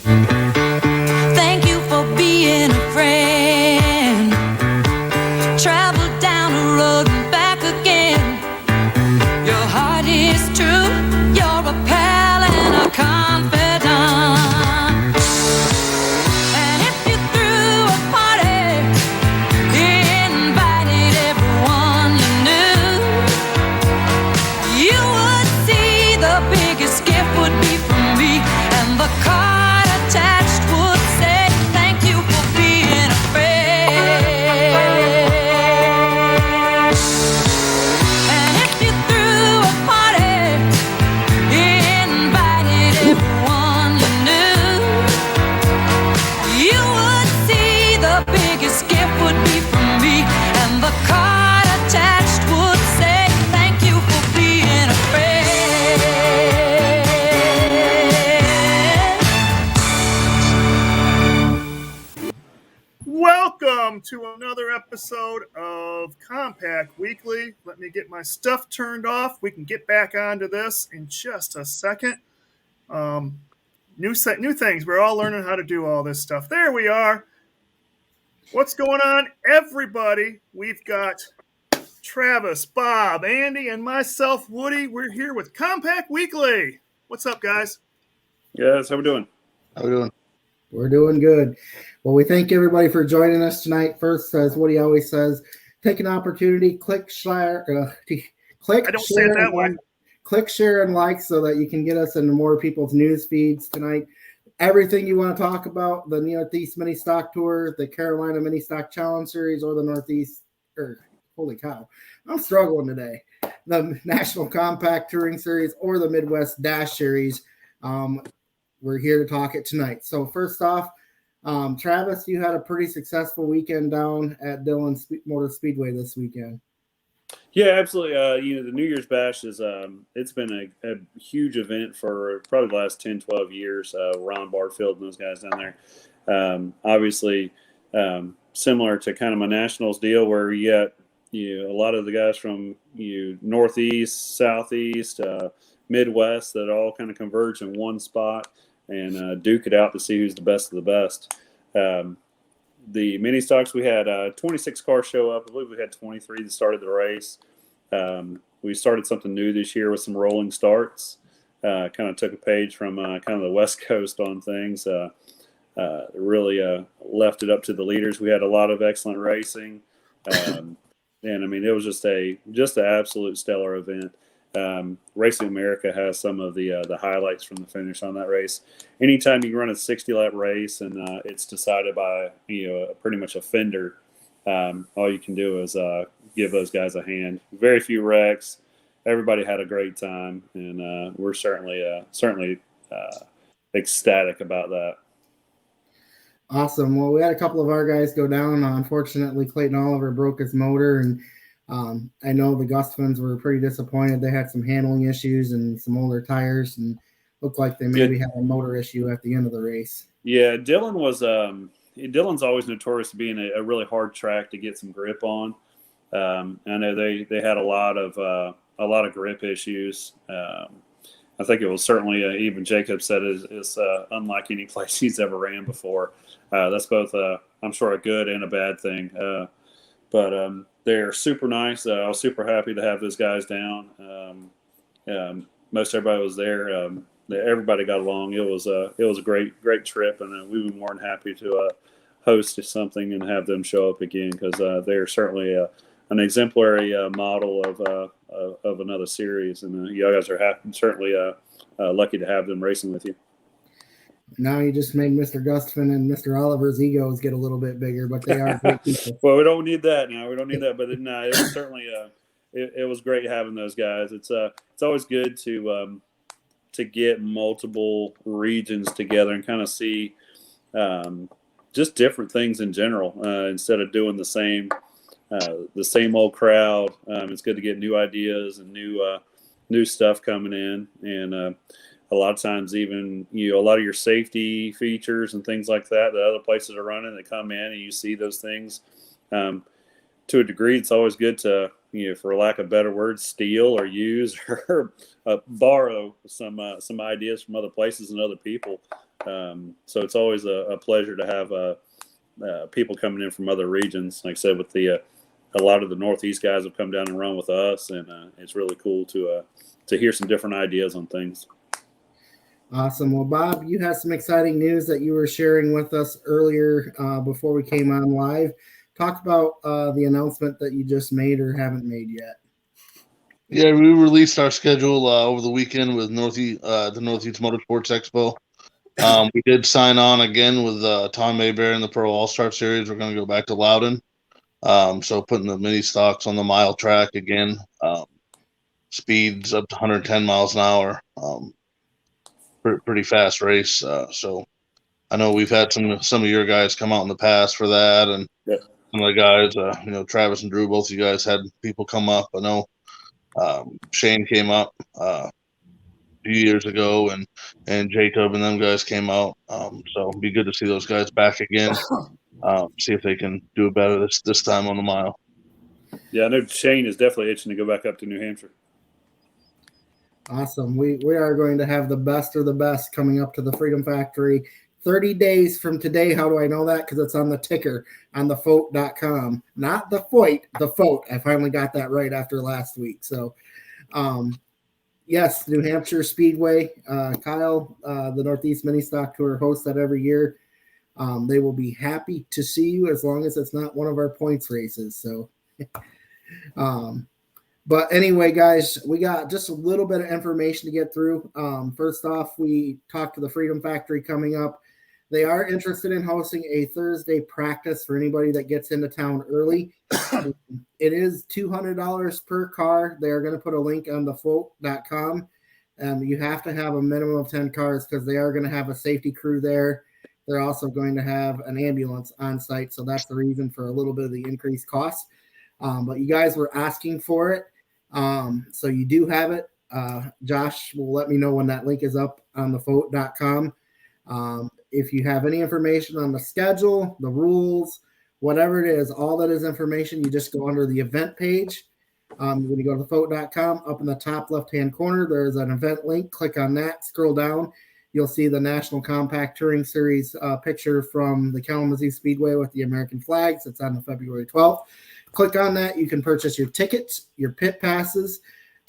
Thank you for being a friend. Travel down the road and back again. Your heart is true. You're a pal and a confidant. And if you threw a party, invited everyone you knew, you would see the biggest gift would be from me, and the card attached would say, thank you for being a friend. And if you threw a party, invited everyone you knew, you would see the biggest gift would be from me, and the card attached would say, thank you for being a friend. Welcome to another episode of Compact Weekly. Let me get my stuff turned off. We can get back onto this in just a second. New things. We're all learning how to do all this stuff. There we are. What's going on, everybody? We've got Travis, Bob, Andy, and myself, Woody. We're here with Compact Weekly. What's up, guys? Yes, how we doing? How we doing? We're doing good. Well, we thank everybody for joining us tonight. First, as Woody always says, take an opportunity, click share, I don't say it that way. Click share and like so that you can get us into more people's news feeds tonight. Everything you want to talk about, the Northeast Mini Stock Tour, the Carolina Mini Stock Challenge Series, or the Northeast, holy cow, I'm struggling today. The National Compact Touring Series or the Midwest Dash Series. We're here to talk it tonight. So first off, Travis, you had a pretty successful weekend down at Dillon Motor Speedway this weekend. Yeah, absolutely. The New Year's Bash is it's been a huge event for probably the last 10, 12 years. Ron Barfield and those guys down there. Obviously, similar to kind of my Nationals deal where you got a lot of the guys from Northeast, Southeast, Midwest that all kind of converge in one spot and duke it out to see who's the best of the best. The mini stocks, we had 26 cars show up. I believe we had 23 that started the race. We started something new this year with some rolling starts. Kind of took a page from kind of the West Coast on things. Really left it up to the leaders. We had a lot of excellent racing. And I mean, it was just an absolute stellar event. Racing America has some of the highlights from the finish on that race. Anytime you run a 60-lap race and it's decided by pretty much a fender, all you can do is give those guys a hand. Very few wrecks. Everybody had a great time, and we're certainly ecstatic about that. Awesome. Well, we had a couple of our guys go down. Unfortunately, Clayton Oliver broke his motor, and I know the Gustafins were pretty disappointed. They had some handling issues and some older tires, and looked like they maybe had a motor issue at the end of the race. Yeah, Dillon's always notorious for being a really hard track to get some grip on. I know they had a lot of grip issues. I think it was certainly even Jacob said is unlike any place he's ever ran before. That's both I'm sure a good and a bad thing. But they're super nice. I was super happy to have those guys down. Most everybody was there. Everybody got along. It was a great trip, and we were more than happy to host something and have them show up again because they're certainly an exemplary model of another series, and you guys are certainly lucky to have them racing with you. Now you just made Mr. Gustafin and Mr. Oliver's egos get a little bit bigger, but they are great people. Well, we don't need that now. We don't need that, but it was certainly it was great having those guys. It's always good to get multiple regions together and kind of see just different things in general instead of doing the same old crowd. It's good to get new ideas and new stuff coming in, and a lot of times even a lot of your safety features and things like that other places are running that come in, and you see those things. To a degree, it's always good to for lack of better words, steal or use or borrow some ideas from other places and other people. So it's always a pleasure to have people coming in from other regions. Like I said, with a lot of the Northeast guys have come down and run with us, and it's really cool to hear some different ideas on things. Awesome. Well, Bob, you have some exciting news that you were sharing with us earlier before we came on live. Talk about the announcement that you just made or haven't made yet. Yeah, we released our schedule over the weekend with the Northeast Motorsports Expo. We did sign on again with Tom Mayberry in the Pro All-Star Series. We're going to go back to Loudon. So putting the mini stocks on the mile track again. Speeds up to 110 miles an hour. Pretty fast race. So I know we've had some of your guys come out in the past for that, and some of the guys, Travis and Drew, both of you guys had people come up. I know Shane came up a few years ago, and Jacob and them guys came out. So it'd be good to see those guys back again. See if they can do it better this time on the mile. Yeah, I know Shane is definitely itching to go back up to New Hampshire. Awesome. We are going to have the best of the best coming up to the Freedom Factory 30 days from today. How do I know that? Because it's on the ticker on thefote.com. Not the Foyt, the Fote. I finally got that right after last week. So, yes, New Hampshire Speedway. Kyle, the Northeast Mini Stock Tour, hosts that every year. They will be happy to see you as long as it's not one of our points races. So, but anyway, guys, we got just a little bit of information to get through. First off, we talked to the Freedom Factory coming up. They are interested in hosting a Thursday practice for anybody that gets into town early. It is $200 per car. They are going to put a link on thefote.com. You have to have a minimum of 10 cars because they are going to have a safety crew there. They're also going to have an ambulance on site. So that's the reason for a little bit of the increased cost. But you guys were asking for it. So you do have it. Josh will let me know when that link is up on thefote.com. If you have any information on the schedule, the rules, whatever it is, all that is information, you just go under the event page. When you go to thefote.com, up in the top left-hand corner, there's an event link. Click on that, scroll down. You'll see the National Compact Touring Series picture from the Kalamazoo Speedway with the American flags. It's on the February 12th. Click on that. You can purchase your tickets, your pit passes.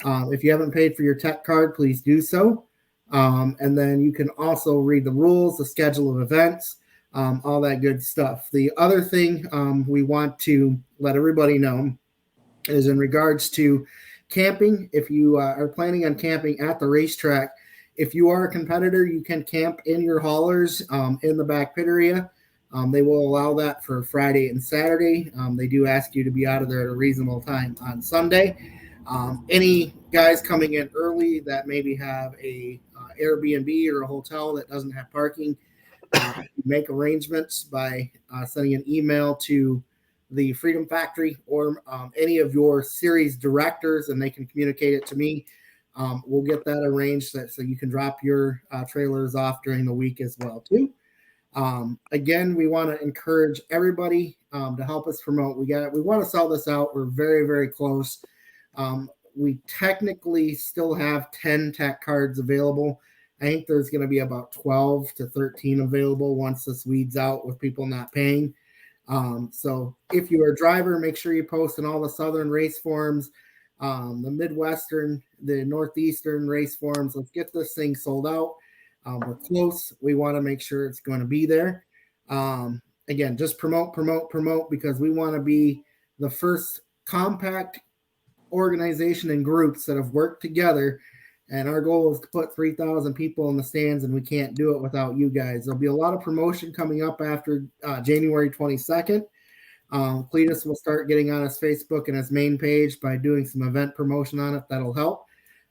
If you haven't paid for your tech card, please do so. And then you can also read the rules, the schedule of events, all that good stuff. The other thing we want to let everybody know is in regards to camping. If you are planning on camping at the racetrack, if you are a competitor, you can camp in your haulers in the back pit area. They will allow that for Friday and Saturday. They do ask you to be out of there at a reasonable time on Sunday. Any guys coming in early that maybe have a Airbnb or a hotel that doesn't have parking, make arrangements by sending an email to the Freedom Factory or any of your series directors, and they can communicate it to me. We'll get that arranged so you can drop your trailers off during the week as well too. Again, we want to encourage everybody to help us promote. We want to sell this out. We're very, very close. We technically still have 10 tech cards available. I think there's going to be about 12 to 13 available once this weeds out with people not paying. So if you're a driver, make sure you post in all the Southern race forums, the Midwestern, the Northeastern race forums. Let's get this thing sold out. We're close. We want to make sure it's going to be there. Again, just promote, because we want to be the first compact organization and groups that have worked together. And our goal is to put 3,000 people in the stands, and we can't do it without you guys. There'll be a lot of promotion coming up after January 22nd. Cletus will start getting on his Facebook and his main page by doing some event promotion on it. That'll help.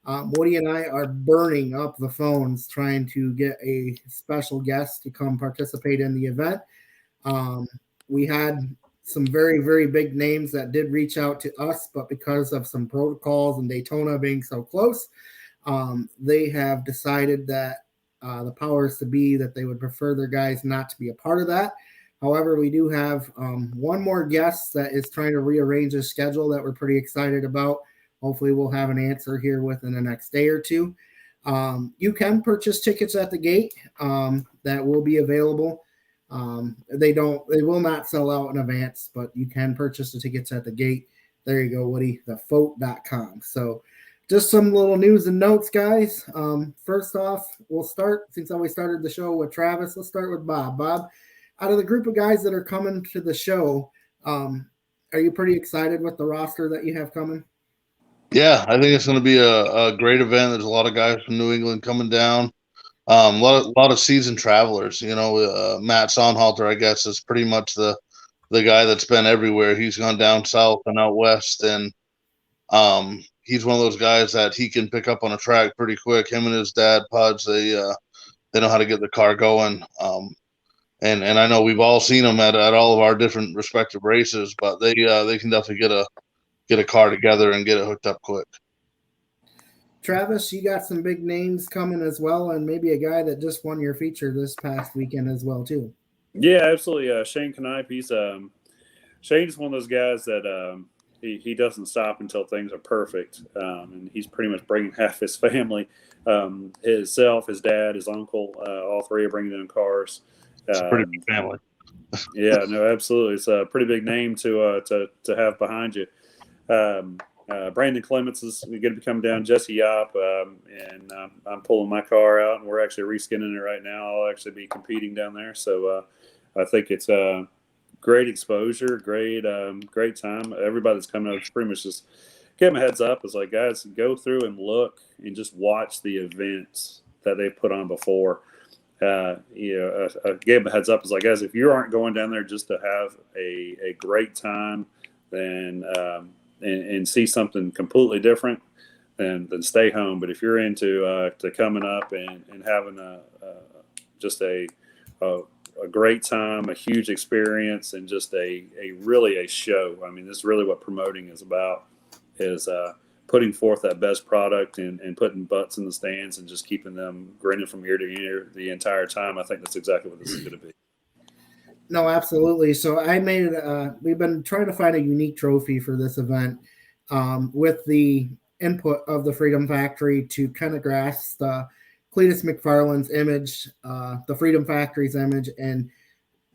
Woody and I are burning up the phones trying to get a special guest to come participate in the event. We had some very, very big names that did reach out to us, but because of some protocols and Daytona being so close, they have decided that the powers to be that they would prefer their guys not to be a part of that. However, we do have one more guest that is trying to rearrange his schedule that we're pretty excited about. Hopefully, we'll have an answer here within the next day or two. You can purchase tickets at the gate that will be available. They will not sell out in advance, but you can purchase the tickets at the gate. There you go, Woody, thefote.com. So just some little news and notes, guys. First off, we'll start, since I always started the show with Travis, let's start with Bob. Bob, out of the group of guys that are coming to the show, are you pretty excited with the roster that you have coming? Yeah, I think it's going to be a great event. There's a lot of guys from New England coming down. A lot of seasoned travelers. Matt Sonhalter, I guess, is pretty much the guy that's been everywhere. He's gone down south and out west, and he's one of those guys that he can pick up on a track pretty quick. Him and his dad, Puds, they know how to get the car going. And I know we've all seen them at all of our different respective races, but they can definitely get a car together and get it hooked up quick. Travis, you got some big names coming as well, and maybe a guy that just won your feature this past weekend as well, too. Yeah, absolutely. Shane Knipe, Shane's one of those guys that he doesn't stop until things are perfect, and he's pretty much bringing half his family, himself, his dad, his uncle, all three are bringing in cars. It's a pretty big family. Yeah, no, absolutely. It's a pretty big name to have behind you. Brandon Clements is going to be coming down, Jesse Yop, and I'm pulling my car out, and we're actually reskinning it right now. I'll actually be competing down there, so I think it's great exposure, great time. Everybody that's coming out pretty much just give them a heads up. It's like, guys, go through and look and just watch the events that they put on before. I gave them a heads up. It's like, guys, if you aren't going down there just to have a great time, then and see something completely different, then stay home. But if you're into to coming up and having just a great time, a huge experience, and just a really a show. I mean, this is really what promoting is about, is putting forth that best product and putting butts in the stands and just keeping them grinning from ear to ear the entire time. I think that's exactly what this is going to be. No, absolutely. So I made it. We've been trying to find a unique trophy for this event with the input of the Freedom Factory to kind of grasp Cletus McFarland's image, the Freedom Factory's image, and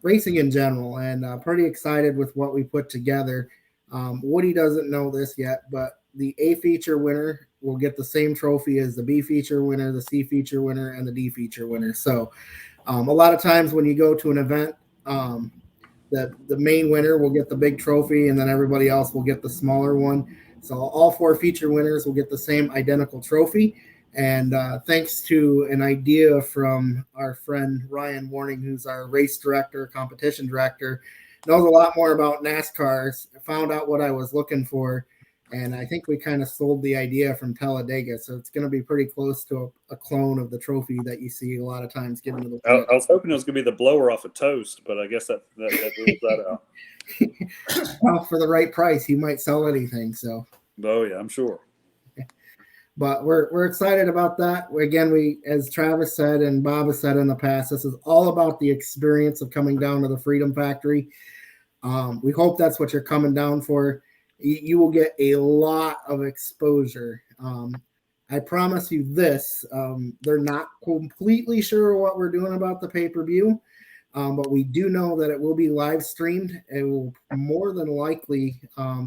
racing in general. And pretty excited with what we put together. Woody doesn't know this yet, but the A feature winner will get the same trophy as the B feature winner, the C feature winner, and the D feature winner. So a lot of times when you go to an event, the main winner will get the big trophy, and then everybody else will get the smaller one. So all four feature winners will get the same identical trophy. And thanks to an idea from our friend Ryan Warning, who's our race director, competition director, knows a lot more about NASCARs, found out what I was looking for. And I think we kind of sold the idea from Talladega. So it's going to be pretty close to a clone of the trophy that you see a lot of times given to the I was hoping it was going to be the blower off a toast, but I guess that rules that out. Well, for the right price, he might sell anything. So. Oh, yeah, I'm sure. But we're excited about that. Again, we, as Travis said and Bob has said in the past, this is all about the experience of coming down to the Freedom Factory. We hope that's what you're coming down for. You will get a lot of exposure. I promise you this. They're not completely sure what we're doing about the pay-per-view, but we do know that it will be live streamed. It will more than likely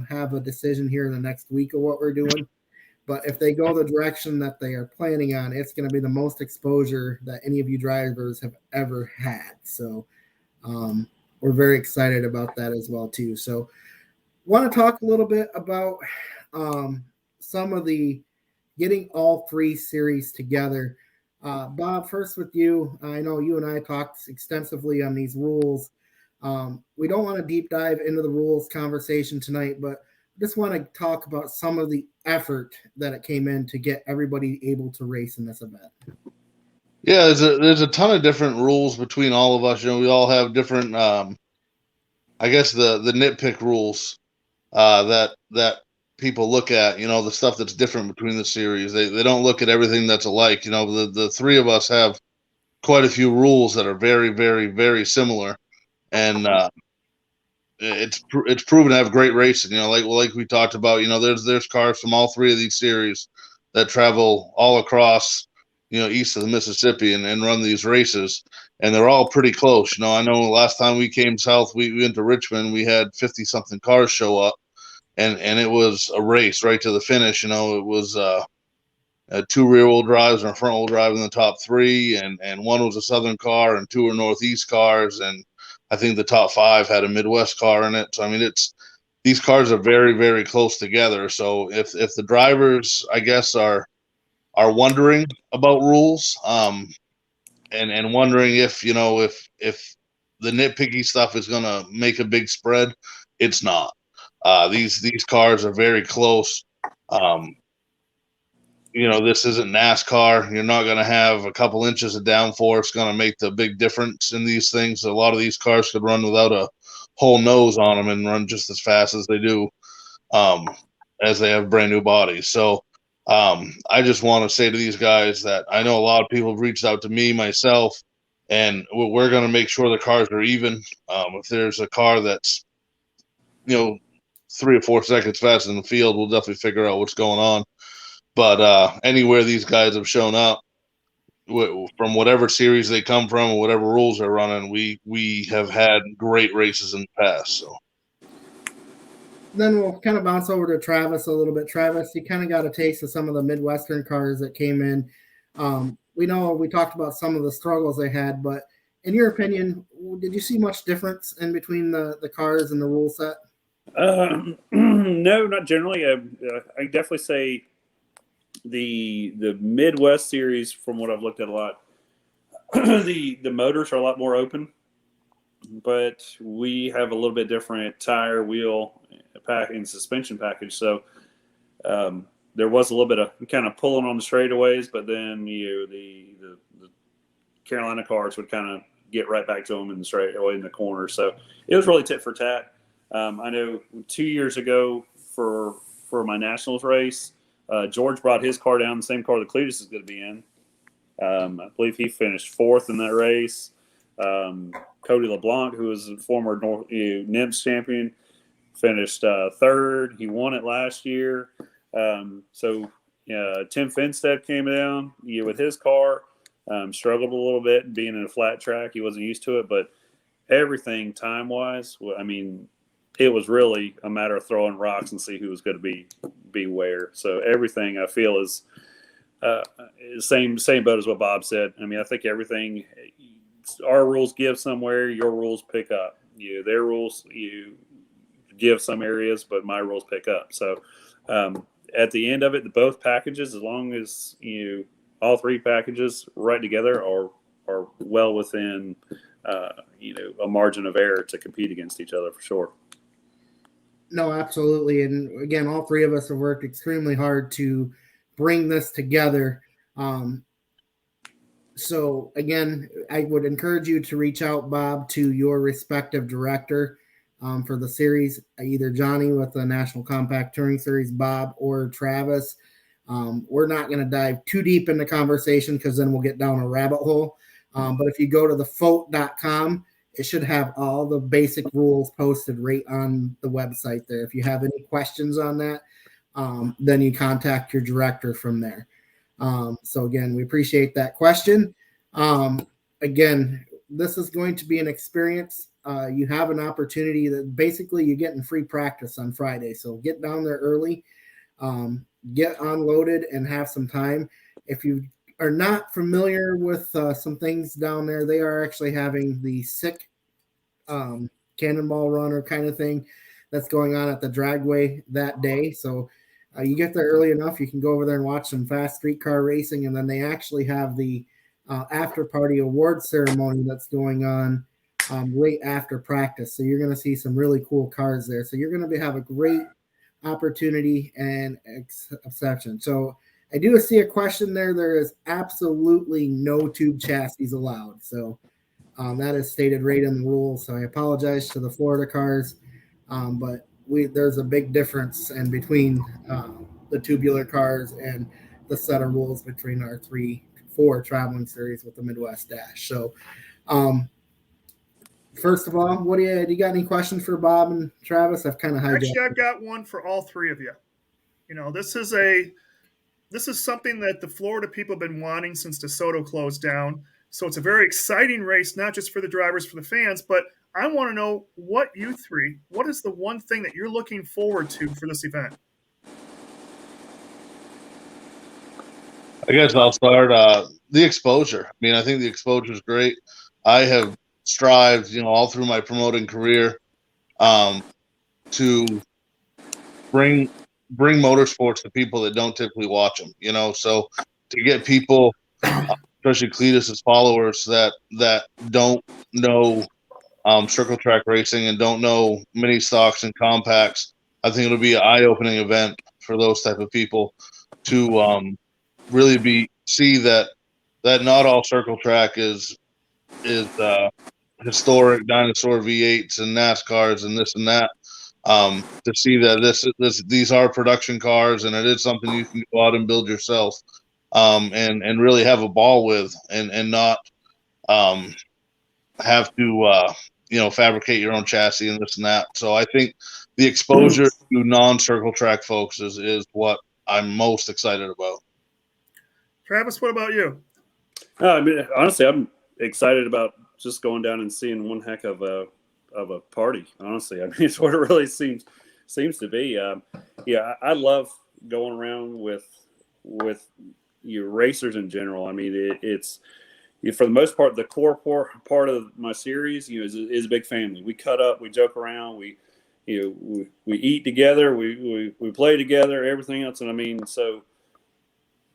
have a decision here in the next week of what we're doing. But if they go the direction that they are planning on, it's going to be the most exposure that any of you drivers have ever had. So we're very excited about that as well, too. So want to talk a little bit about some of the getting all three series together. Bob, first with you. I know you and I talked extensively on these rules. We don't want to deep dive into the rules conversation tonight, but just want to talk about some of the effort that it came in to get everybody able to race in this event. Yeah, there's a ton of different rules between all of us. We all have different, I guess the nitpick rules that people look at. The stuff that's different between the series. They don't look at everything that's alike. The three of us have quite a few rules that are very, very, very similar. and it's proven to have great racing. Like we talked about. There's cars from all three of these series that travel all across east of the Mississippi and run these races, and they're all pretty close. I know last time we came south, we went to Richmond. We had 50 something cars show up, and it was a race right to the finish. It was 2 rear-wheel drives and a front-wheel drive in the top 3, and one was a Southern car and 2 were Northeast cars, and I think the top 5 had a Midwest car in it. So I mean, these cars are very, very close together. So if the drivers, I guess, are wondering about rules, and wondering if the nitpicky stuff is going to make a big spread, it's not. These cars are very close. This isn't NASCAR. You're not going to have a couple inches of downforce going to make the big difference in these things. A lot of these cars could run without a whole nose on them and run just as fast as they do, as they have brand new bodies. So I just want to say to these guys that I know a lot of people have reached out to me, myself, and we're going to make sure the cars are even. If there's a car that's 3 or 4 seconds faster in the field, we'll definitely figure out what's going on. But anywhere these guys have shown up, from whatever series they come from or whatever rules they're running, we have had great races in the past. So then we'll kind of bounce over to Travis a little bit. Travis, you kind of got a taste of some of the Midwestern cars that came in. We know we talked about some of the struggles they had, but in your opinion, did you see much difference in between the cars and the rule set? No, not generally. I definitely say the Midwest series, from what I've looked at a lot, the motors are a lot more open, but we have a little bit different tire, wheel, pack, and suspension package. So there was a little bit of kind of pulling on the straightaways, but then the Carolina cars would kind of get right back to them in the straightaway in the corner. So it was really tit for tat. I know 2 years ago for my Nationals race, George brought his car down, the same car that Cletus is going to be in. I believe he finished 4th in that race. Cody LeBlanc, who was a former NIMS champion, finished 3rd. He won it last year. So Tim Finstead came down with his car, struggled a little bit being in a flat track. He wasn't used to it, but everything time-wise, I mean, it was really a matter of throwing rocks and see who was going to be where. So everything I feel is same boat as what Bob said. I mean, I think everything, our rules give somewhere, your rules pick up. Their rules, you give some areas, but my rules pick up. So at the end of it, both packages, as long as all 3 packages right together are well within a margin of error to compete against each other for sure. No, absolutely. And again, all 3 of us have worked extremely hard to bring this together. So again, I would encourage you to reach out, Bob, to your respective director for the series, either Johnny with the National Compact Touring Series, Bob, or Travis. We're not going to dive too deep into conversation because then we'll get down a rabbit hole. But if you go to thefoat.com, it should have all the basic rules posted right on the website there. If you have any questions on that, then you contact your director from there. So again, we appreciate that question. Again, this is going to be an experience. You have an opportunity that basically you're getting free practice on Friday. So get down there early, get unloaded and have some time. If you are not familiar with some things down there, they are actually having the sick cannonball runner kind of thing that's going on at the dragway that day. So you get there early enough, you can go over there and watch some fast streetcar racing, and then they actually have the after party award ceremony that's going on right after practice. So you're going to see some really cool cars there. So you're going to have a great opportunity and exception. So I do see a question there. There is absolutely no tube chassis allowed. So that is stated right in the rules. So I apologize to the Florida cars, but there's a big difference in between the tubular cars and the set of rules between our 3-4 traveling series with the Midwest Dash. So First of all, what do you got any questions for Bob and Travis? I've kind of hijacked. Actually, I've got one for all three of you. This is something that the Florida people have been wanting since DeSoto closed down. So it's a very exciting race, not just for the drivers, for the fans, but I want to know what is the one thing that you're looking forward to for this event? I guess I'll start. The exposure. I mean, I think the exposure is great. I have strived, all through my promoting career, to bring motorsports to people that don't typically watch them. So to get people, especially Cletus's followers, that don't know circle track racing and don't know mini stocks and compacts, I think it'll be an eye-opening event for those type of people to really see that not all circle track is historic dinosaur V8s and NASCARs and this and that. To see that these are production cars and it is something you can go out and build yourself, and really have a ball with, and not have to fabricate your own chassis and this and that. So I think the exposure to non-circle track folks is what I'm most excited about. Travis, what about you? I mean, honestly, I'm excited about just going down and seeing one heck of a party. Honestly, I mean, it's what it really seems to be. I love going around with your racers in general. I mean, it's for the most part, the core part of my series, is a big family. We cut up, we joke around, we eat together, we play together, everything else. And I mean, so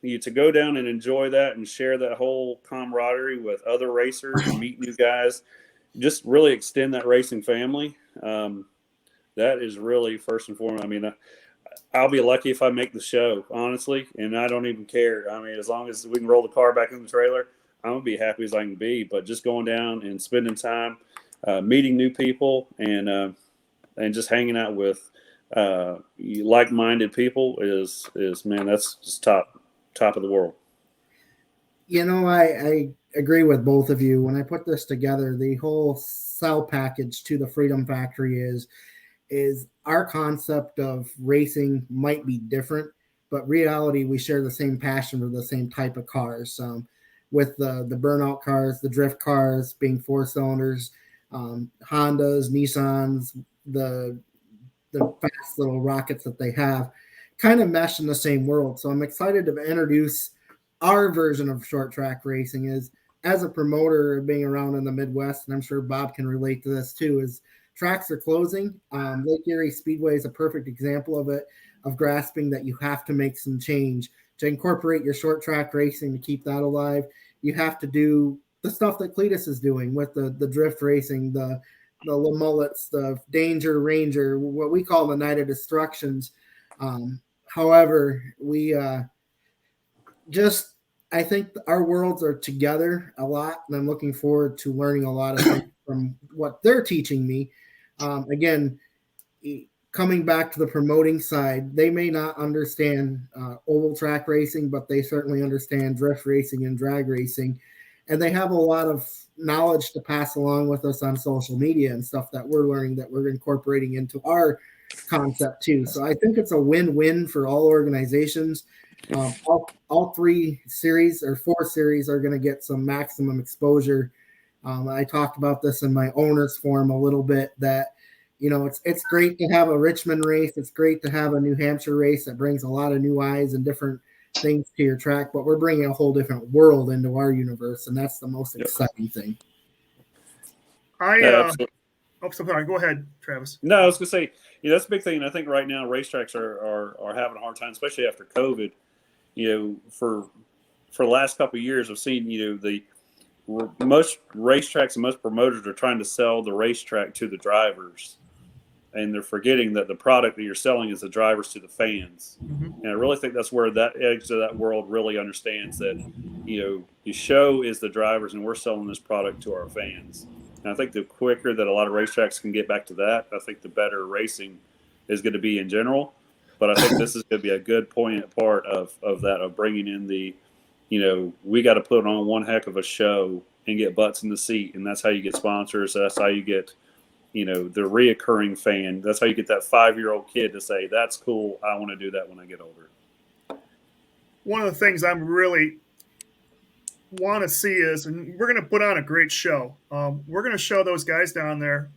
to go down and enjoy that and share that whole camaraderie with other racers and meet new guys, just really extend that racing family. That is really first and foremost. I mean, I'll be lucky if I make the show, honestly, and I don't even care. I mean, as long as we can roll the car back in the trailer, I'm gonna be happy as I can be. But just going down and spending time, meeting new people, and just hanging out with like-minded people is man, that's just top of the world. I agree with both of you. When I put this together, the whole cell package to the Freedom Factory is our concept of racing might be different, but reality, we share the same passion for the same type of cars. With the burnout cars, the drift cars being 4 cylinders, Hondas, Nissans, the fast little rockets that they have, kind of mesh in the same world. So I'm excited to introduce our version of short track racing. Is as a promoter of being around in the Midwest, and I'm sure Bob can relate to this too, is tracks are closing. Lake Erie Speedway is a perfect example of it, of grasping that you have to make some change to incorporate your short track racing to keep that alive. You have to do the stuff that Cletus is doing with the drift racing, the Mullets, the Danger Ranger, what we call the Night of Destructions. However, we I think our worlds are together a lot, and I'm looking forward to learning a lot of things from what they're teaching me. Again, coming back to the promoting side, they may not understand oval track racing, but they certainly understand drift racing and drag racing. And they have a lot of knowledge to pass along with us on social media and stuff that we're learning, that we're incorporating into our concept too. So I think it's a win-win for all organizations. All 3 series or 4 series are going to get some maximum exposure. I talked about this in my owners forum a little bit, that it's great to have a Richmond race. It's great to have a New Hampshire race that brings a lot of new eyes and different things to your track, but we're bringing a whole different world into our universe, and that's the most exciting thing. Sorry. Go ahead, Travis. No, I was gonna say, that's a big thing. And I think right now racetracks are having a hard time, especially after COVID. For the last couple of years, I've seen the most racetracks and most promoters are trying to sell the racetrack to the drivers, and they're forgetting that the product that you're selling is the drivers to the fans. Mm-hmm. And I really think that's where that edge of that world really understands that, the show is the drivers, and we're selling this product to our fans. And I think the quicker that a lot of racetracks can get back to that, I think the better racing is going to be in general. But I think this is going to be a good part of that, of bringing in the, we got to put on one heck of a show and get butts in the seat, and that's how you get sponsors. That's how you get, the reoccurring fan. That's how you get that 5-year-old kid to say, "That's cool. I want to do that when I get older." One of the things I'm really want to see is, and we're going to put on a great show. We're going to show those guys down there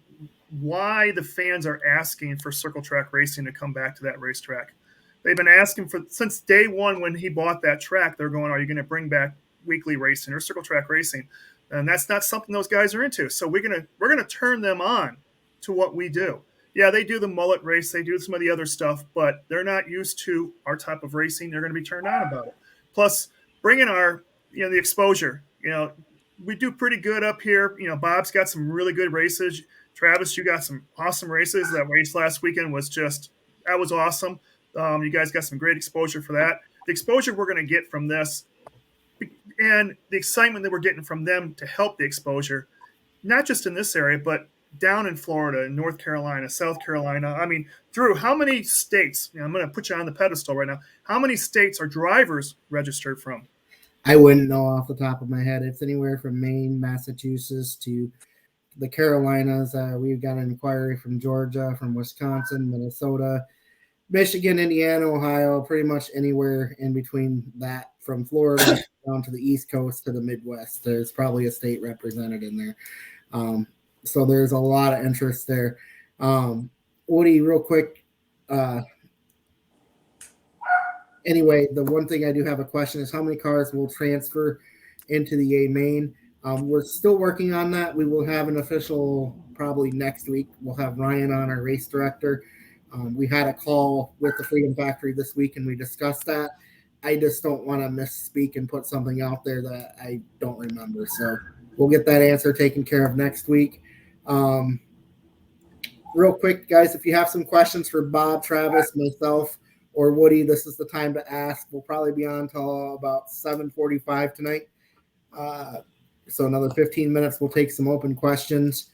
why the fans are asking for Circle Track Racing to come back to that racetrack. They've been asking for since day one when he bought that track. They're going, "Are you going to bring back weekly racing or Circle Track Racing?" And that's not something those guys are into. So we're gonna turn them on to what we do. Yeah, they do the mullet race, they do some of the other stuff, but they're not used to our type of racing. They're going to be turned on about it. Plus, bringing our the exposure. We do pretty good up here. Bob's got some really good races. Travis, you got some awesome races. That race last weekend was that was awesome. You guys got some great exposure for that. The exposure we're going to get from this and the excitement that we're getting from them to help the exposure, not just in this area, but down in Florida, North Carolina, South Carolina. I mean, Drew, how many states, I'm going to put you on the pedestal right now, how many states are drivers registered from? I wouldn't know off the top of my head. It's anywhere from Maine, Massachusetts to the Carolinas. We've got an inquiry from Georgia, from Wisconsin, Minnesota, Michigan, Indiana, Ohio, pretty much anywhere in between that, from Florida down to the East Coast to the Midwest. There's probably a state represented in there. So there's a lot of interest there. Woody, real quick. Anyway, the one thing I do have a question is how many cars will transfer into the A main? We're still working on that. We will have an official probably next week. We'll have Ryan on, our race director. We had a call with the Freedom Factory this week, and we discussed that. I just don't want to misspeak and put something out there that I don't remember. So we'll get that answer taken care of next week. Real quick, guys, if you have some questions for Bob, Travis, myself, or Woody, this is the time to ask. We'll probably be on till about 7:45 tonight. So another 15 minutes, we'll take some open questions.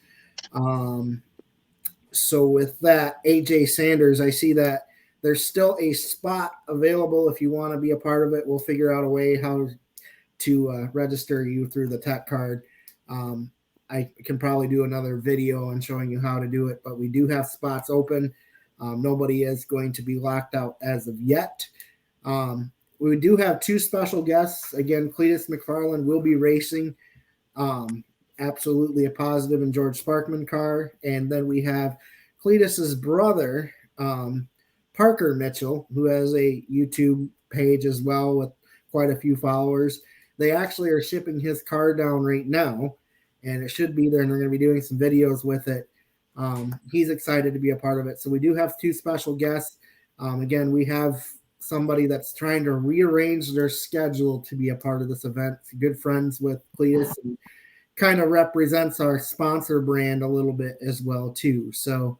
So with that, AJ Sanders, I see that there's still a spot available if you want to be a part of it. We'll figure out a way how to register you through the tech card. I can probably do another video on showing you how to do it, but we do have spots open. Nobody is going to be locked out as of yet. We do have two special guests. Again, Cletus McFarland will be racing. Absolutely a positive in George Sparkman car. And then we have Cletus's brother, Parker Mitchell, who has a YouTube page as well with quite a few followers. They actually are shipping his car down right now, and it should be there, and they're going to be doing some videos with it. He's excited to be a part of it. So we do have two special guests. Again, we have somebody that's trying to rearrange their schedule to be a part of this event. Good friends with Cletus and kind of represents our sponsor brand a little bit as well too. So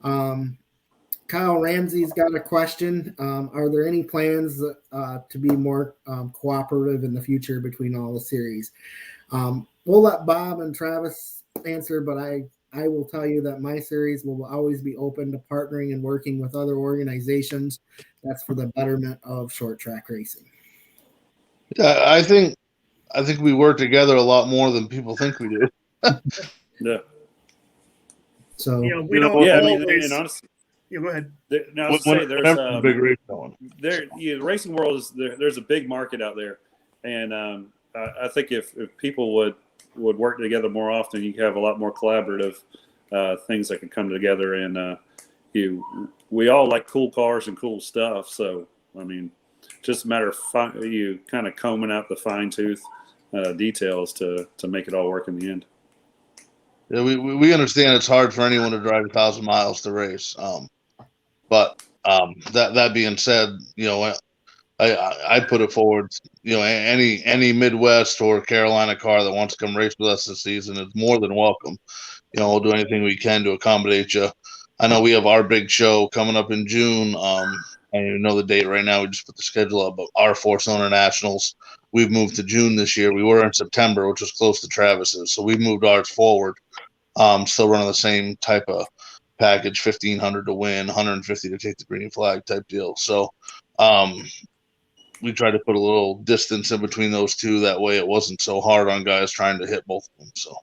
Kyle Ramsey's got a question. Are there any plans to be more cooperative in the future between all the series? We'll let Bob and Travis answer, but I will tell you that my series will always be open to partnering and working with other organizations. That's for the betterment of short track racing. Yeah, I think we work together a lot more than people think we do. Yeah. So we don't always. And honestly, Go ahead. Now, I was say there's a big race going. The racing world is there's a big market out there, and I think if people would work together more often, you have a lot more collaborative things that can come together. And we all like cool cars and cool stuff. So I mean, just a matter of you kind of combing out the fine tooth details to make it all work in the end. Yeah, we understand it's hard for anyone to drive 1,000 miles to race. But that being said, I put it forward. Any Midwest or Carolina car that wants to come race with us this season is more than welcome. We'll do anything we can to accommodate you. I know we have our big show coming up in June. I don't even know the date right now. We just put the schedule up. But our Force Owner Nationals, we've moved to June this year. We were in September, which was close to Travis's, so we've moved ours forward. Still running the same type of package, $1,500 to win, $150 to take the green flag type deal. So we tried to put a little distance in between those two. That way it wasn't so hard on guys trying to hit both of them. So.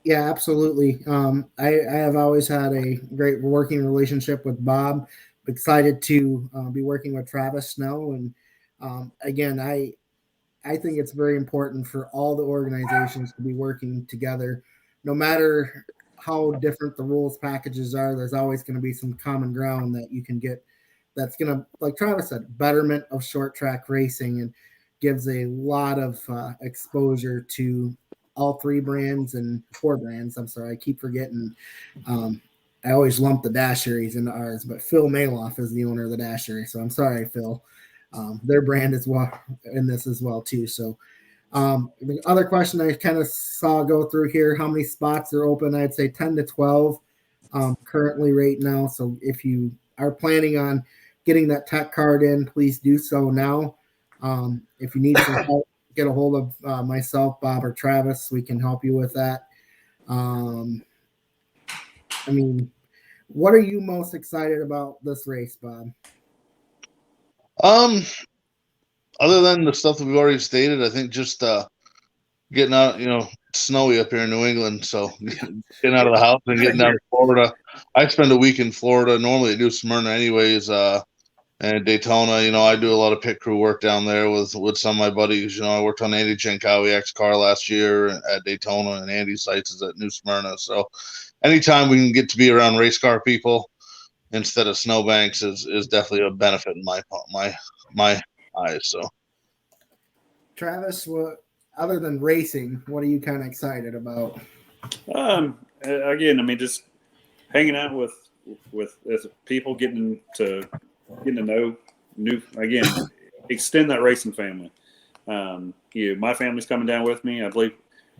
Yeah, absolutely. I have always had a great working relationship with Bob. Excited to be working with Travis Snow. And again, I think it's very important for all the organizations to be working together. No matter how different the rules packages are, there's always going to be some common ground that you can get that's going to, like Travis said, betterment of short track racing, and gives a lot of exposure to all three brands and four brands. I'm sorry, I keep forgetting. Um, I always lump the Dash Series into ours, but Phil Maloff is the owner of the Dash Series. So I'm sorry, Phil. Their brand is well in this as well too. So the other question I kind of saw go through here, how many spots are open? I'd say 10 to 12 currently right now. So if you are planning on getting that tech card in, please do so now. If you need some help, get a hold of myself, Bob, or Travis. We can help you with that. I mean, what are you most excited about this race, Bob? Other than the stuff that we've already stated, I think just getting out, it's snowy up here in New England, so getting out of the house and getting down to Florida. I spend a week in Florida. Normally I do Smyrna anyways, and Daytona. I do a lot of pit crew work down there with some of my buddies. I worked on Andy Jankowiak's car last year at Daytona, and Andy's sites is at New Smyrna. So anytime we can get to be around race car people instead of snowbanks is definitely a benefit in my eyes. So, Travis, what other than racing, what are you kind of excited about? Again, I mean, just hanging out with people, getting to know extend that racing family. My family's coming down with me. I believe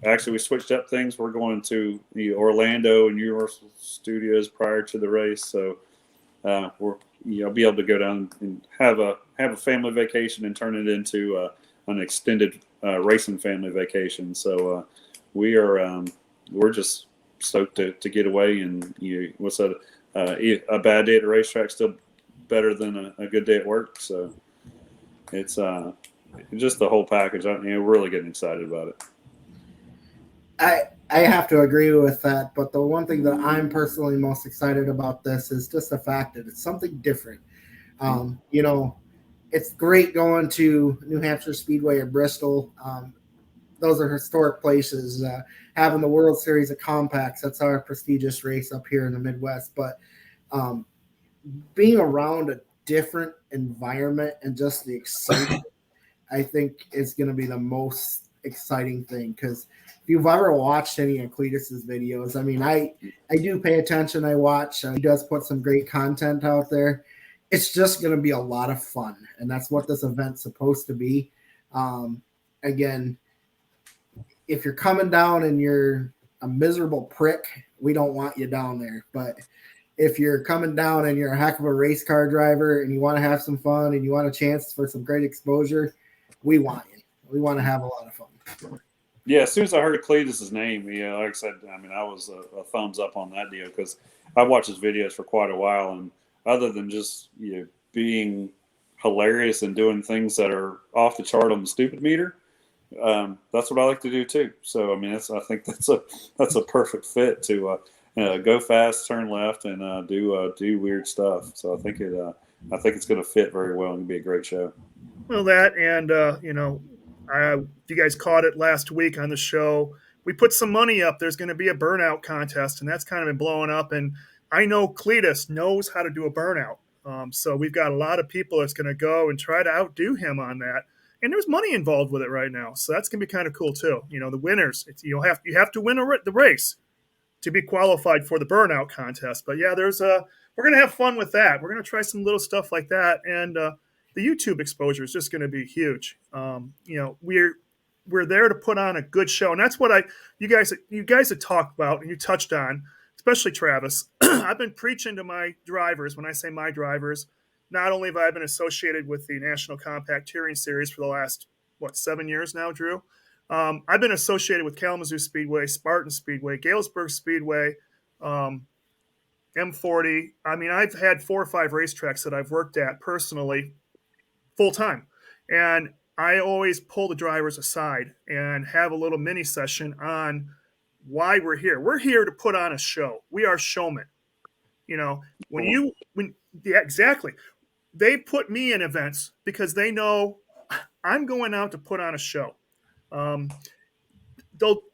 actually we switched up things. We're going to Orlando and Universal Studios prior to the race, so we're be able to go down and have a family vacation and turn it into an extended racing family vacation. So we're just stoked to get away, and what's a bad day at the racetrack still better than a good day at work. So it's just the whole package. We're really getting excited about it. I have to agree with that, but the one thing that I'm personally most excited about this is just the fact that it's something different. It's great going to New Hampshire Speedway or Bristol. Those are historic places. Having the World Series of Compacts, that's our prestigious race up here in the Midwest. But being around a different environment and just the excitement, I think is going to be the most exciting thing. Because if you've ever watched any of Cletus's videos, I mean, I do pay attention. I watch. He does put some great content out there. It's just going to be a lot of fun, and that's what this event's supposed to be. Again, if you're coming down and you're a miserable prick, we don't want you down there. But if you're coming down and you're a heck of a race car driver and you want to have some fun and you want a chance for some great exposure, we want you. We want to have a lot of fun. Yeah, as soon as I heard Cletus's name, like I said, I mean, I was a thumbs up on that deal because I've watched his videos for quite a while, and other than just being hilarious and doing things that are off the chart on the stupid meter, that's what I like to do too. So I mean, I think that's a perfect fit to go fast, turn left, and do weird stuff. So I think it's going to fit very well and be a great show. Well, that and you guys caught it last week on the show. We put some money up. There's going to be a burnout contest, and that's kind of been blowing up. And I know Cletus knows how to do a burnout. So we've got a lot of people that's going to go and try to outdo him on that. And there's money involved with it right now. So that's going to be kind of cool too. The winners, you have to win the race to be qualified for the burnout contest. But yeah, we're going to have fun with that. We're going to try some little stuff like that. And the YouTube exposure is just going to be huge. We're there to put on a good show. And that's what you guys had talked about and you touched on, especially Travis. I've been preaching to my drivers. When I say my drivers, not only have I been associated with the National Compact Touring Series for the last, 7 years now, Drew? I've been associated with Kalamazoo Speedway, Spartan Speedway, Galesburg Speedway, M40. I mean, I've had 4 or 5 racetracks that I've worked at personally full time. And I always pull the drivers aside and have a little mini session on why we're here. We're here to put on a show. We are showmen. You know, yeah, exactly. They put me in events because they know I'm going out to put on a show. Um,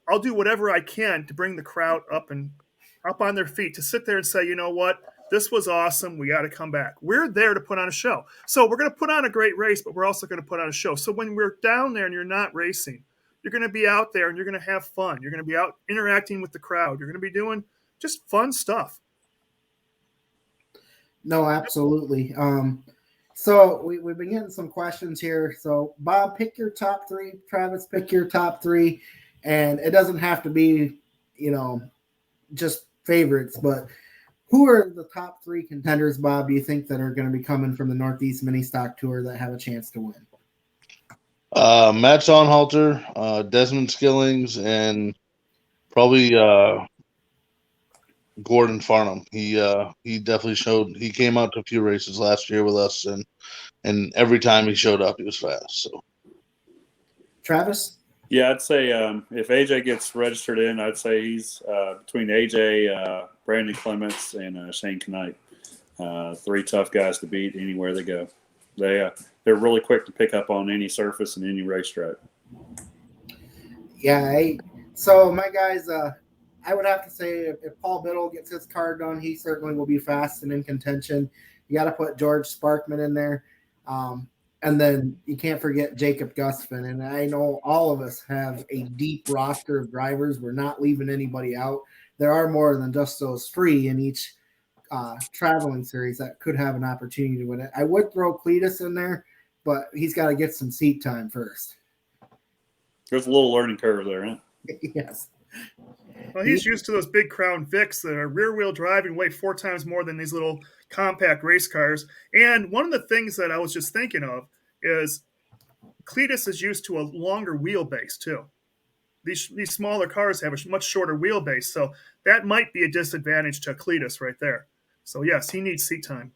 I'll do whatever I can to bring the crowd up on their feet, to sit there and say, you know what, this was awesome. We got to come back. We're there to put on a show. So we're going to put on a great race, but we're also going to put on a show. So when we're down there and you're not racing, you're going to be out there and you're going to have fun. You're going to be out interacting with the crowd. You're going to be doing just fun stuff. No, absolutely. So we've been getting some questions here. So Bob, pick your top three. Travis, pick your top three. And it doesn't have to be, just favorites, but who are the top three contenders, Bob, do you think that are going to be coming from the Northeast Mini Stock Tour that have a chance to win? Matt Zonhalter, Desmond Skillings, and probably Gordon Farnham. He definitely showed. He came out to a few races last year with us, and every time he showed up, he was fast. So, Travis? Yeah, I'd say if AJ gets registered in, I'd say he's between AJ, Brandon Clements, and Shane Knight. Three tough guys to beat anywhere they go. They're really quick to pick up on any surface and any racetrack. Yeah. So my guys, I would have to say if Paul Biddle gets his car done, he certainly will be fast and in contention. You got to put George Sparkman in there. And then you can't forget Jacob Gustafson. And I know all of us have a deep roster of drivers. We're not leaving anybody out. There are more than just those three in each traveling series that could have an opportunity to win it. I would throw Cletus in there, but he's got to get some seat time first. There's a little learning curve there, huh? Yes. Well, he's used to those big Crown Vics that are rear-wheel drive and weigh 4 times more than these little compact race cars. And one of the things that I was just thinking of is Cletus is used to a longer wheelbase, too. These smaller cars have a much shorter wheelbase, so that might be a disadvantage to Cletus right there. So, yes, he needs seat time.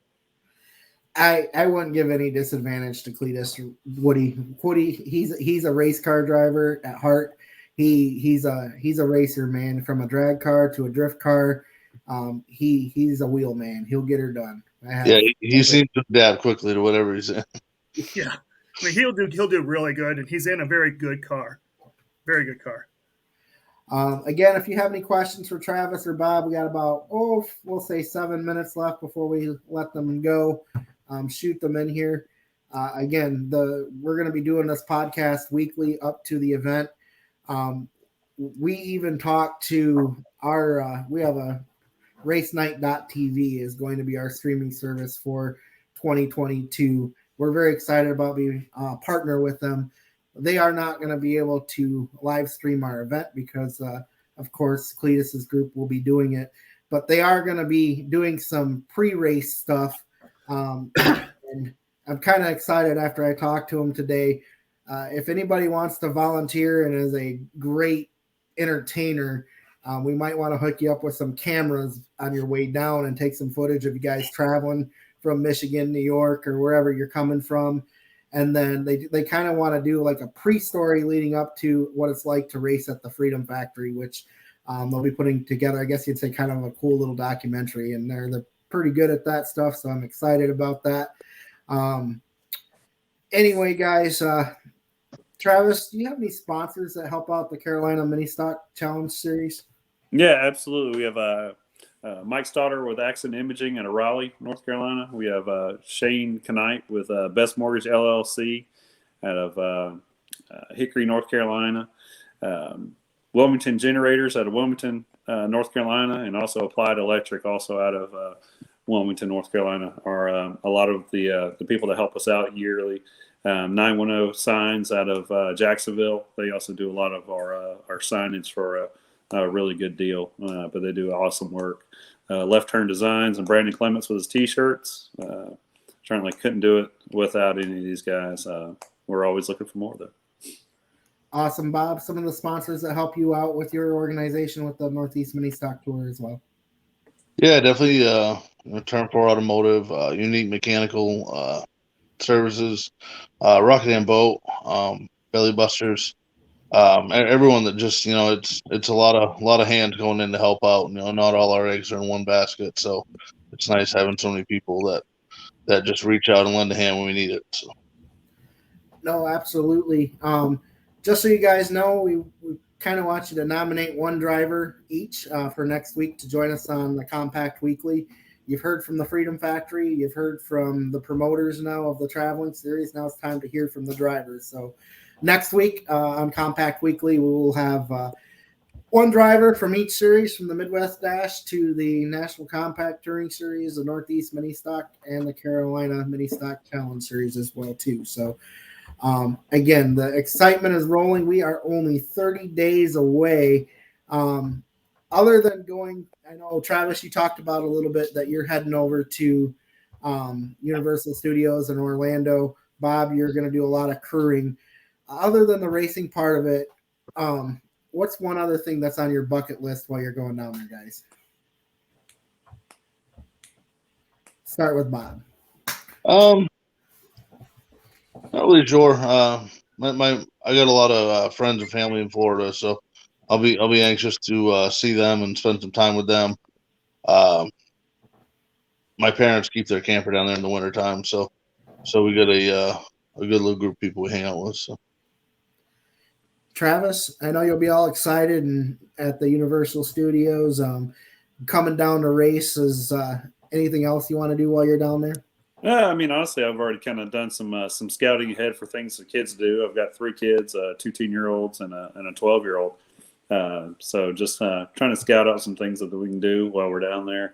I wouldn't give any disadvantage to Cletus. Woody, he's a race car driver at heart. He's a racer, man. From a drag car to a drift car, he's a wheel man. He'll get her done. He seems to adapt quickly to whatever he's in. Yeah, I mean he'll do really good, and he's in a very good car, very good car. Again, if you have any questions for Travis or Bob, we got about we'll say 7 minutes left before we let them go. Shoot them in here. Again, we're going to be doing this podcast weekly up to the event. We even talked to we have a racenight.tv is going to be our streaming service for 2022. We're very excited about being partner with them. They are not going to be able to live stream our event because, of course, Cletus's group will be doing it, but they are going to be doing some pre-race stuff. And I'm kind of excited after I talked to them today. If anybody wants to volunteer and is a great entertainer, we might want to hook you up with some cameras on your way down and take some footage of you guys traveling from Michigan, New York, or wherever you're coming from. And then they kind of want to do like a pre-story leading up to what it's like to race at the Freedom Factory, which they'll be putting together, I guess you'd say, kind of a cool little documentary. And they're pretty good at that stuff, so I'm excited about that. Anyway, guys, Travis, do you have any sponsors that help out the Carolina Mini Stock Challenge Series? Yeah, absolutely. We have Mike Stoddard with Accent Imaging out of Raleigh, North Carolina. We have Shane Knight with Best Mortgage LLC out of Hickory, North Carolina. Wilmington Generators out of Wilmington, North Carolina, and also Applied Electric, also out of Wilmington, North Carolina, are a lot of the people that help us out yearly. 910 Signs out of Jacksonville. They also do a lot of our signage for a really good deal, but they do awesome work. Left Turn Designs and Brandon Clements with his T-shirts. Certainly couldn't do it without any of these guys. We're always looking for more, though. Awesome, Bob. Some of the sponsors that help you out with your organization with the Northeast Mini Stock Tour as well. Yeah, definitely. Turn 4 Automotive, Unique Mechanical, Services, Rockingham Boat, Belly Busters, everyone that just it's a lot of hands going in to help out. Not all our eggs are in one basket, so it's nice having so many people that just reach out and lend a hand when we need it. So. No, absolutely. Just so you guys know, we kind of want you to nominate one driver each for next week to join us on the Compact Weekly. You've heard from the Freedom Factory. You've heard from the promoters now of the Traveling Series. Now it's time to hear from the drivers. So next week on Compact Weekly, we will have one driver from each series, from the Midwest Dash to the National Compact Touring Series, the Northeast Mini Stock, and the Carolina Mini Stock Challenge Series as well too. So again, the excitement is rolling. We are only 30 days away. Other than going, I know, Travis, you talked about a little bit that you're heading over to Universal Studios in Orlando. Bob, you're going to do a lot of crewing. Other than the racing part of it, what's one other thing that's on your bucket list while you're going down there, guys? Start with Bob. Not really sure. I got a lot of friends and family in Florida, so I'll be anxious to see them and spend some time with them. My parents keep their camper down there in the wintertime, so we got a good little group of people we hang out with. So. Travis, I know you'll be all excited and at the Universal Studios. Coming down to race, is anything else you want to do while you're down there? I mean, honestly, I've already kind of done some scouting ahead for things the kids do. I've got 3 kids, 2 10-year-olds and a 12-year-old. So just trying to scout out some things that we can do while we're down there.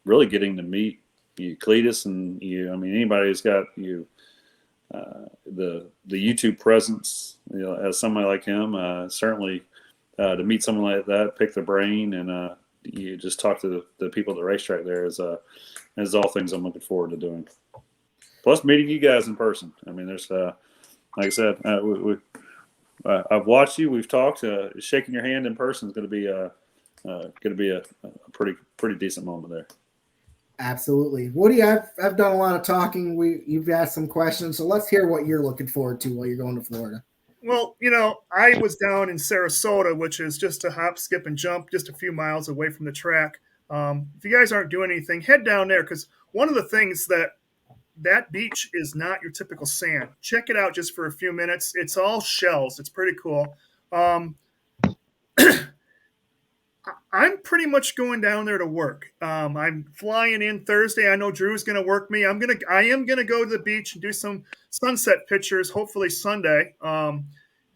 Really getting to meet you, Cletus, and you. I mean, anybody who's got you, the YouTube presence, as somebody like him, certainly to meet someone like that, pick their brain, and you just talk to the people at the racetrack there is all things I'm looking forward to doing. Plus meeting you guys in person. I mean, there's like I said, I've watched you. We've talked. Shaking your hand in person is going to be a pretty decent moment there. Absolutely. Woody, I've done a lot of talking. You've asked some questions, so let's hear what you're looking forward to while you're going to Florida. Well, I was down in Sarasota, which is just a hop, skip, and jump, just a few miles away from the track. If you guys aren't doing anything, head down there, because one of the things that beach is not your typical sand. Check it out just for a few minutes. It's all shells. It's pretty cool. I'm pretty much going down there to work. I'm flying in Thursday. I know Drew's going to work me. I am gonna go to the beach and do some sunset pictures. Hopefully Sunday.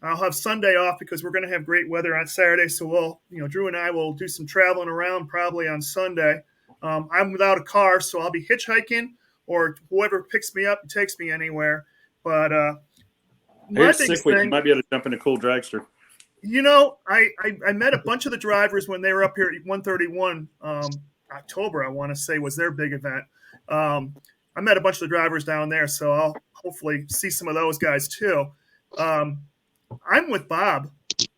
I'll have Sunday off because we're going to have great weather on Saturday. So Drew and I will do some traveling around probably on Sunday. I'm without a car, so I'll be hitchhiking, or whoever picks me up and takes me anywhere. But here's 6 weeks. You might be able to jump in a cool dragster. I met a bunch of the drivers when they were up here at 131 October, I want to say, was their big event. I met a bunch of the drivers down there, so I'll hopefully see some of those guys too. I'm with Bob.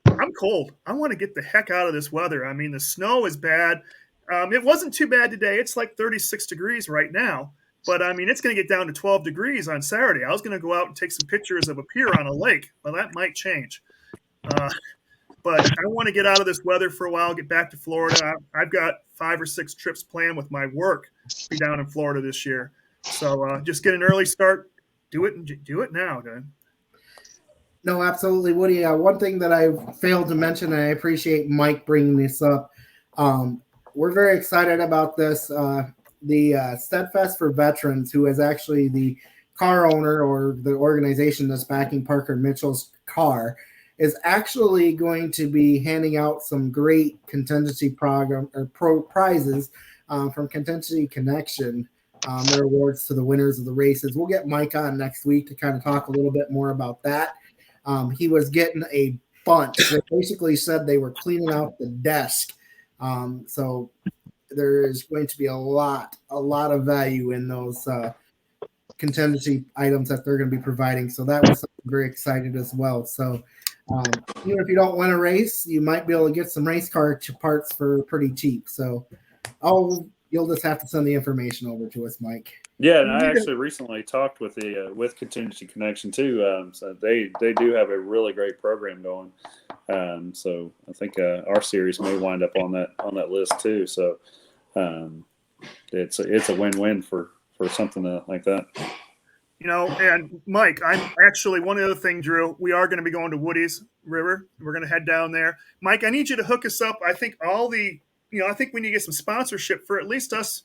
I'm cold. I want to get the heck out of this weather. I mean, the snow is bad. It wasn't too bad today. It's like 36 degrees right now. But, I mean, it's going to get down to 12 degrees on Saturday. I was going to go out and take some pictures of a pier on a lake. Well, that might change. But I want to get out of this weather for a while, get back to Florida. I've got 5 or 6 trips planned with my work to be down in Florida this year. So just get an early start. Do it now, Dan. No, absolutely, Woody. One thing that I failed to mention, and I appreciate Mike bringing this up, we're very excited about this. The Steadfast for Veterans, who is actually the car owner or the organization that's backing Parker Mitchell's car, is actually going to be handing out some great contingency prizes from Contingency Connection. Their awards to the winners of the races. We'll get Mike on next week to kind of talk a little bit more about that. He was getting a bunch. They basically said they were cleaning out the desk. So there is going to be a lot of value in those contingency items that they're going to be providing. So that was very excited as well. So even if you don't win a race, you might be able to get some race car parts for pretty cheap. So You'll just have to send the information over to us, Mike. Yeah, and I actually recently talked with with Contingency Connection too. So they do have a really great program going. So I think our series may wind up on that list too. So it's a win-win for something like that. And Mike, I'm actually one other thing, Drew. We are going to be going to Woody's River. We're going to head down there. Mike, I need you to hook us up. I think I think we need to get some sponsorship for at least us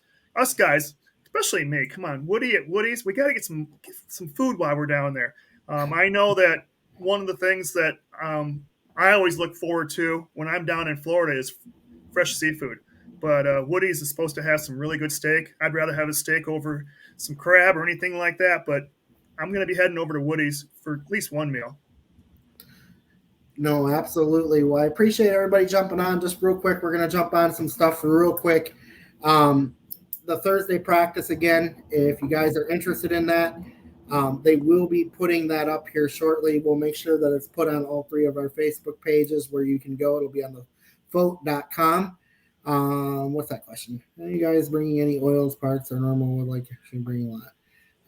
guys, especially me. Come on, Woody at Woody's. We got to get some food while we're down there. I know that one of the things that I always look forward to when I'm down in Florida is fresh seafood. But Woody's is supposed to have some really good steak. I'd rather have a steak over some crab or anything like that. But I'm going to be heading over to Woody's for at least one meal. No, absolutely. Well, I appreciate everybody jumping on. Just real quick, we're going to jump on some stuff real quick. The Thursday practice, again, if you guys are interested in that, they will be putting that up here shortly. We'll make sure that it's put on all 3 of our Facebook pages where you can go. It'll be on the vote.com. What's that question? Are you guys bringing any oils, parts, or normal would like to bring a lot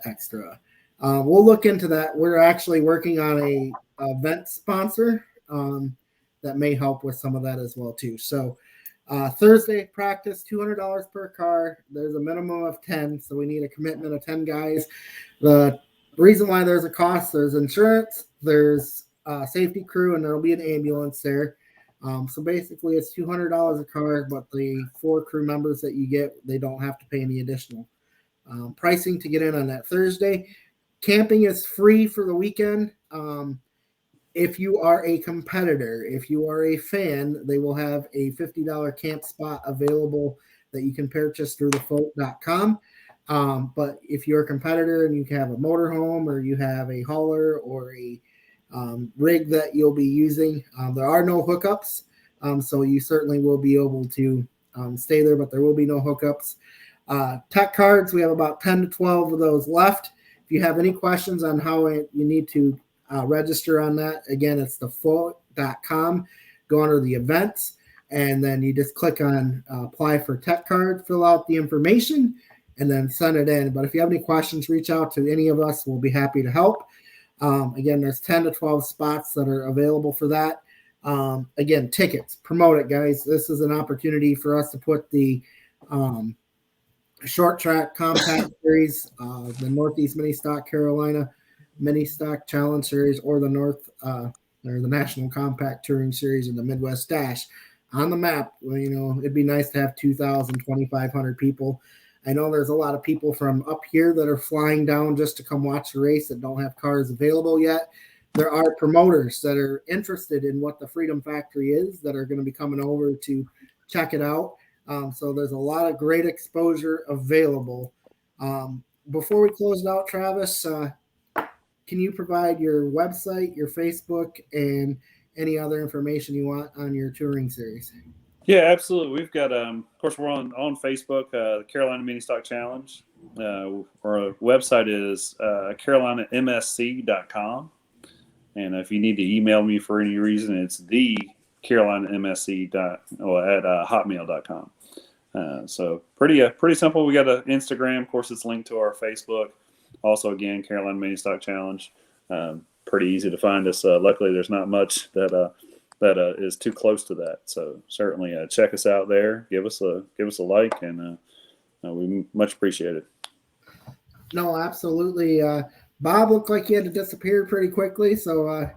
extra? We'll look into that. We're actually working on a event sponsor that may help with some of that as well too. So Thursday practice, $200 per car. There's a minimum of 10, so we need a commitment of 10 guys. The reason why there's a cost, there's insurance, there's safety crew, and there'll be an ambulance there. So basically it's $200 a car, but the 4 crew members that you get, they don't have to pay any additional pricing to get in on that Thursday. Camping is free for the weekend. If you are a competitor, if you are a fan, they will have a $50 camp spot available that you can purchase through thefoat.com. But if you're a competitor and you have a motorhome or you have a hauler or a rig that you'll be using, there are no hookups. So you certainly will be able to stay there, but there will be no hookups. Tech cards, we have about 10 to 12 of those left. If you have any questions on how you need to register on that, again, it's thefoat.com. Go under the events, and then you just click on apply for tech card, fill out the information, and then send it in. But if you have any questions, reach out to any of us. We'll be happy to help. Again, there's 10 to 12 spots that are available for that. Again, tickets, promote it, guys. This is an opportunity for us to put the short track compact series, the Northeast Mini Stock Carolina Mini Stock Challenge Series, or the National Compact Touring Series, and the Midwest Dash on the map. Well, it'd be nice to have 2,000, 2,500 people. I know there's a lot of people from up here that are flying down just to come watch the race that don't have cars available yet. There are promoters that are interested in what the Freedom Factory is that are going to be coming over to check it out. So there's a lot of great exposure available. Before we close it out, Travis, can you provide your website, your Facebook, and any other information you want on your touring series? Yeah, absolutely. We've got, of course, we're on Facebook, the Carolina Mini Stock Challenge. Our website is carolinamsc.com. And if you need to email me for any reason, it's thecarolinamsc at hotmail.com. So pretty simple. We got an Instagram. Of course, it's linked to our Facebook. Also, again, Carolina Mini Stock Challenge. Pretty easy to find us. Luckily, there's not much that is too close to that. So certainly check us out there. Give us a like, and we much appreciate it. No, absolutely. Bob looked like he had to disappear pretty quickly, so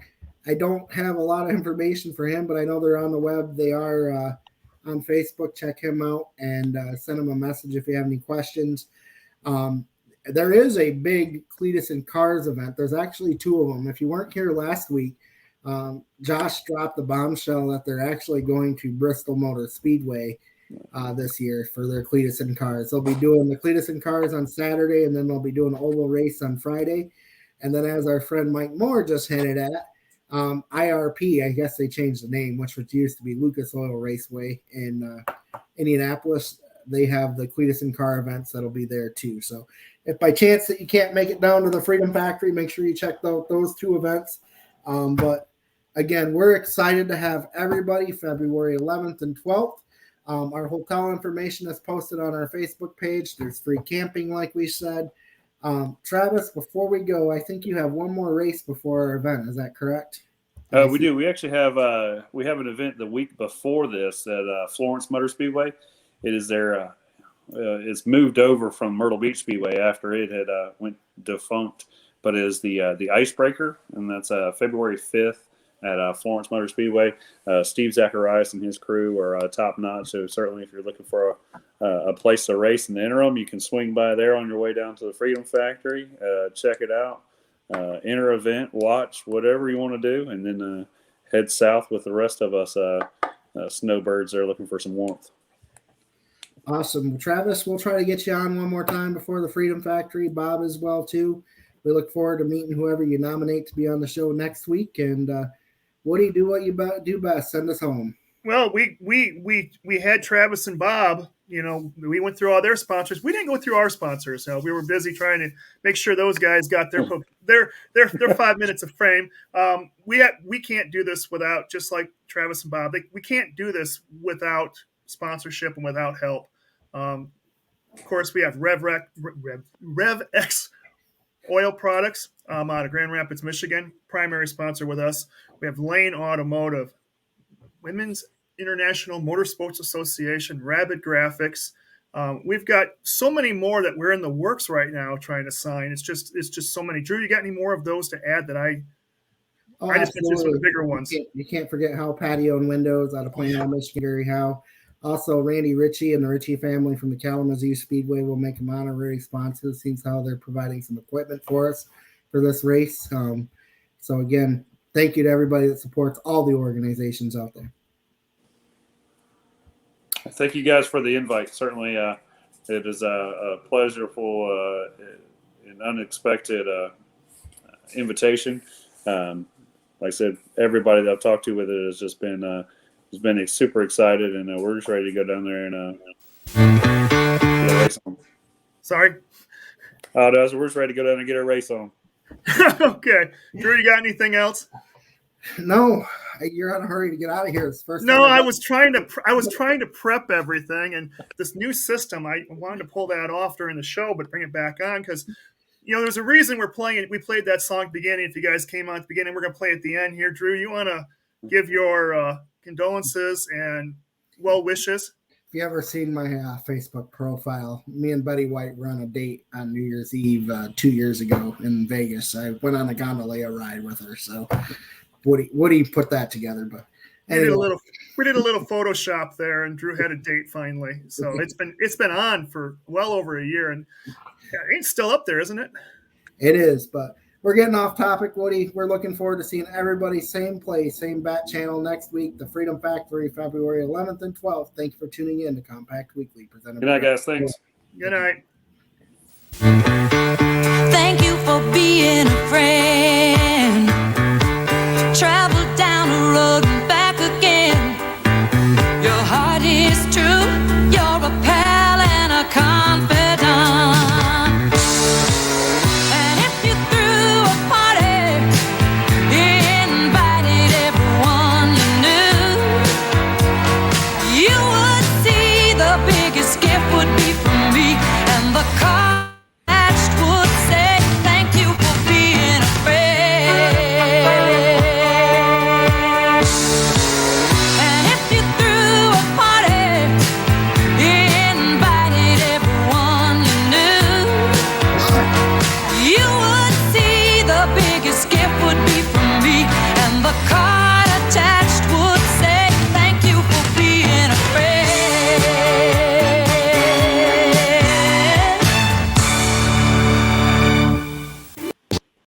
I don't have a lot of information for him, but I know they're on the web. They are on Facebook. Check him out and send him a message if you have any questions. There is a big Cletus and Cars event. There's actually 2 of them. If you weren't here last week, Josh dropped the bombshell that they're actually going to Bristol Motor Speedway this year for their Cletus and Cars. They'll be doing the Cletus and Cars on Saturday, and then they'll be doing an oval race on Friday. And then, as our friend Mike Moore just hinted at, IRP, I guess they changed the name, which used to be Lucas Oil Raceway in Indianapolis. They have the Cletus and Car events that'll be there too. So if by chance that you can't make it down to the Freedom Factory, make sure you check out those 2 events. But again, we're excited to have everybody February 11th and 12th. Our hotel information is posted on our Facebook page. There's free camping, like we said. Travis, before we go, I think you have one more race before our event. Is that correct? We do. We actually have an event the week before this at Florence Motor Speedway. It is their it's moved over from Myrtle Beach Speedway after it had went defunct, but it is the Icebreaker, and that's February 5th at Florence Motor Speedway. Steve Zacharias and his crew are top notch. So certainly, if you're looking for a place to race in the interim, you can swing by there on your way down to the Freedom Factory. Check it out. Enter event, watch whatever you want to do, and then head south with the rest of us snowbirds that are looking for some warmth. Awesome. Travis, we'll try to get you on one more time before the Freedom Factory. Bob as well, too. We look forward to meeting whoever you nominate to be on the show next week. And Woody, do what you do best. Send us home. Well, we had Travis and Bob. You know, we went through all their sponsors. We didn't go through our sponsors. We were busy trying to make sure those guys got their 5 minutes of fame. We can't do this without, just like Travis and Bob. We can't do this without sponsorship and without help. Of course, we have Rev X Oil Products out of Grand Rapids, Michigan, primary sponsor with us. We have Lane Automotive, Women's International Motorsports Association, Rabbit Graphics. We've got so many more that we're in the works right now trying to sign. It's just so many. Drew, you got any more of those to add that I just mentioned some of the bigger ones? You can't forget Howe Patio and Windows out of Plano, Michigan, Gary Howe. Also, Randy Ritchie and the Ritchie family from the Kalamazoo Speedway will make them honorary sponsors. Seems how they're providing some equipment for us for this race. So again, thank you to everybody that supports all the organizations out there. Thank you guys for the invite. Certainly, it is a pleasurable and unexpected invitation. Like I said, everybody that I've talked to with it has just been super excited, and we're just ready to go down there and get a race on. Sorry? No, we're just ready to go down and get a race on. Okay. Drew, you got anything else? No, you're in a hurry to get out of here. It's first. No, I was trying to prep everything, and this new system, I wanted to pull that off during the show, but bring it back on because, there's a reason we're playing it. We played that song at the beginning. If you guys came on at the beginning, we're going to play at the end here. Drew, you want to give your condolences and well wishes? If you ever seen my Facebook profile, me and Betty White were on a date on New Year's Eve 2 years ago in Vegas. I went on a gondola ride with her, so Woody put that together. But anyway. we did a little Photoshop there, and Drew had a date finally. So it's been on for well over a year, and it's still up there, isn't it? It is, but we're getting off topic, Woody. We're looking forward to seeing everybody same place, same bat channel next week, the Freedom Factory, February 11th and 12th. Thank you for tuning in to Compact Weekly. Presented Good night, guys. Thanks. Good night. Thank you for being a friend. Travel